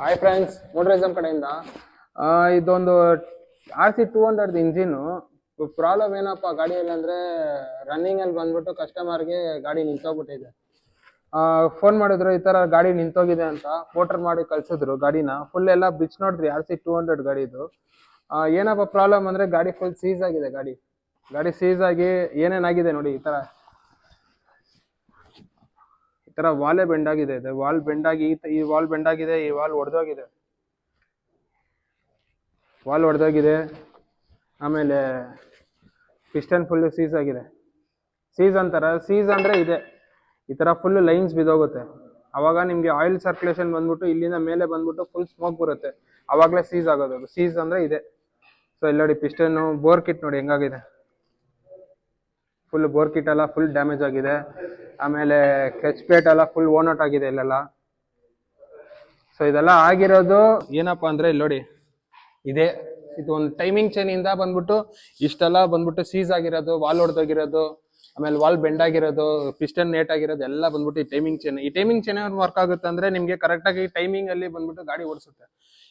Hi friends, ಮೋಟರಿಸಮ್ ಕಡೆಯಿಂದ ಇದೊಂದು RC200 engine. Problem ಏನಪ್ಪ ಗಾಡಿಯಲ್ಲಿ ಅಂದರೆ ರನ್ನಿಂಗಲ್ಲಿ ಬಂದ್ಬಿಟ್ಟು ಕಸ್ಟಮರ್ಗೆ ಗಾಡಿ ನಿಂತೋಗ್ಬಿಟ್ಟಿದೆ. ಫೋನ್ ಮಾಡಿದ್ರು ಈ ಥರ ಗಾಡಿ ನಿಂತೋಗಿದೆ ಅಂತ. ಮೋಟರ್ ಮಾಡಿ ಕಳ್ಸಿದ್ರು ಗಾಡಿನ. ಫುಲ್ ಎಲ್ಲ ಬಿಚ್ ನೋಡಿದ್ರಿ RC200 ಗಾಡಿದು. ಏನಪ್ಪ ಪ್ರಾಬ್ಲಮ್ ಅಂದರೆ ಗಾಡಿ ಫುಲ್ ಸೀಸ್ ಆಗಿದೆ. ಗಾಡಿ ಸೀಸ್ ಆಗಿ ಏನೇನಾಗಿದೆ ನೋಡಿ, ಈ ಥರ ವಾಲೇ ಬೆಂಡ್ ಆಗಿದೆ. ವಾಲ್ ಬೆಂಡ್ ಆಗಿ ಈ ವಾಲ್ ಬೆಂಡ್ ಆಗಿದೆ, ಈ ವಾಲ್ ಒಡೆದೋಗಿದೆ. ಆಮೇಲೆ ಪಿಸ್ಟನ್ ಫುಲ್ ಸೀಸ್ ಆಗಿದೆ. ಸೀಸ್ ಅಂತಾರೆ, ಸೀಸ್ ಅಂದರೆ ಇದೆ, ಈ ಥರ ಫುಲ್ ಲೈನ್ಸ್ ಬಿದ್ದೋಗುತ್ತೆ. ಅವಾಗ ನಿಮಗೆ ಆಯಿಲ್ ಸರ್ಕ್ಯುಲೇಷನ್ ಬಂದ್ಬಿಟ್ಟು ಇಲ್ಲಿಂದ ಮೇಲೆ ಬಂದ್ಬಿಟ್ಟು ಫುಲ್ ಸ್ಮೋಕ್ ಬರುತ್ತೆ. ಅವಾಗಲೇ ಸೀಸ್ ಆಗೋದು. ಸೀಸ್ ಅಂದರೆ ಇದೆ. ಸೊ ಇಲ್ಲಿ ನೋಡಿ, ಪಿಸ್ಟನ್ನು ಬೋರ್ ಕಿಟ್ ನೋಡಿ ಹೆಂಗಾಗಿದೆ. ಫುಲ್ ಬೋರ್ ಕಿಟ್ ಎಲ್ಲ ಫುಲ್ ಡ್ಯಾಮೇಜ್ ಆಗಿದೆ. ಆಮೇಲೆ ಕ್ಲಚ್ ಪ್ಲೇಟ್ ಎಲ್ಲ ಫುಲ್ ಓನ್ ಔಟ್ ಆಗಿದೆ ಇಲ್ಲೆಲ್ಲ. ಸೊ ಇದೆಲ್ಲ ಆಗಿರೋದು ಏನಪ್ಪಾ ಅಂದ್ರೆ ಇಲ್ಲಿ ನೋಡಿ, ಇದು ಒಂದು ಟೈಮಿಂಗ್ ಚೈನ್ ಇಂದ ಬಂದ್ಬಿಟ್ಟು ಇಷ್ಟೆಲ್ಲ ಬಂದ್ಬಿಟ್ಟು ಸೀಸ್ ಆಗಿರೋದು, ವಾಲ್ ಹೊಡೆದೋಗಿರೋದು, ಆಮೇಲೆ ವಾಲ್ ಬೆಂಡ್ ಆಗಿರೋದು, ಪಿಸ್ಟನ್ ನೇಟ್ ಆಗಿರೋದು ಎಲ್ಲ ಬಂದ್ಬಿಟ್ಟು ಈ ಟೈಮಿಂಗ್ ಚೈನ್ ವರ್ಕ್ ಆಗುತ್ತೆ ಅಂದ್ರೆ ನಿಮ್ಗೆ ಕರೆಕ್ಟ್ ಆಗಿ ಟೈಮಿಂಗ್ ಅಲ್ಲಿ ಬಂದ್ಬಿಟ್ಟು ಗಾಡಿ ಓಡಿಸುತ್ತೆ.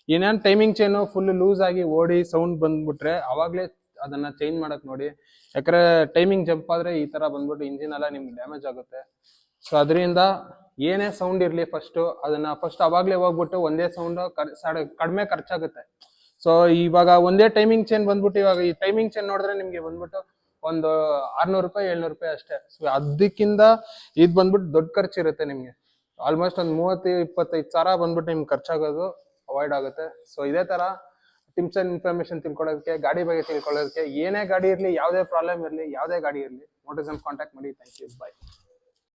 ಏನೇನು ಟೈಮಿಂಗ್ ಚೈನ್ ಫುಲ್ ಲೂಸ್ ಆಗಿ ಓಡಿ ಸೌಂಡ್ ಬಂದ್ಬಿಟ್ರೆ ಅವಾಗ್ಲೇ ಅದನ್ನ ಚೇಂಜ್ ಮಾಡಕ್ ನೋಡಿ. ಯಾಕಂದ್ರೆ ಟೈಮಿಂಗ್ ಜಂಪ್ ಆದ್ರೆ ಈ ತರ ಬಂದ್ಬಿಟ್ಟು ಇಂಜಿನ್ ಎಲ್ಲ ನಿಮ್ಗೆ ಡ್ಯಾಮೇಜ್ ಆಗುತ್ತೆ. ಸೊ ಅದರಿಂದ ಏನೇ ಸೌಂಡ್ ಇರ್ಲಿ ಅದನ್ನ ಅವಾಗ್ಲೇ ಹೋಗ್ಬಿಟ್ಟು ಒಂದೇ ಸೌಂಡ್ ಕಡಿಮೆ ಖರ್ಚಾಗುತ್ತೆ. ಸೊ ಇವಾಗ ಒಂದೇ ಟೈಮಿಂಗ್ ಚೈನ್ ಬಂದ್ಬಿಟ್ಟು, ಇವಾಗ ಈ ಟೈಮಿಂಗ್ ಚೈನ್ ನೋಡಿದ್ರೆ ನಿಮ್ಗೆ ಬಂದ್ಬಿಟ್ಟು ಒಂದು 600 ರೂಪಾಯಿ 700 ರೂಪಾಯಿ ಅಷ್ಟೇ. ಸೊ ಅದಕ್ಕಿಂತ ಇದು ಬಂದ್ಬಿಟ್ಟು ದೊಡ್ಡ ಖರ್ಚಿರುತ್ತೆ ನಿಮ್ಗೆ. ಆಲ್ಮೋಸ್ಟ್ ಒಂದು 30-25 ಸಾವಿರ ಬಂದ್ಬಿಟ್ಟು ನಿಮ್ಗೆ ಖರ್ಚಾಗೋದು ಅವಾಯ್ಡ್ ಆಗುತ್ತೆ. ಸೊ ಇದೇ ತರ ಟಿಪ್ಸ್ ಅಂಡ್ ಇನ್ಫಾರ್ಮೇಶನ್ ತಿಳ್ಕೊಳ್ಳೋದಕ್ಕೆ, ಗಾಡಿ ಬಗ್ಗೆ ತಿಳ್ಕೊಳ್ಳೋದಕ್ಕೆ, ಏನೇ ಗಾಡಿ ಇರಲಿ, ಯಾವುದೇ ಪ್ರಾಬ್ಲಮ್ ಇರಲಿ, ಯಾವುದೇ ಗಾಡಿ ಇರಲಿ, ಮೋಟರಿಸಮ್ ಕಾಂಟ್ಯಾಕ್ಟ್ ಮಾಡಿ. Thank you, bye.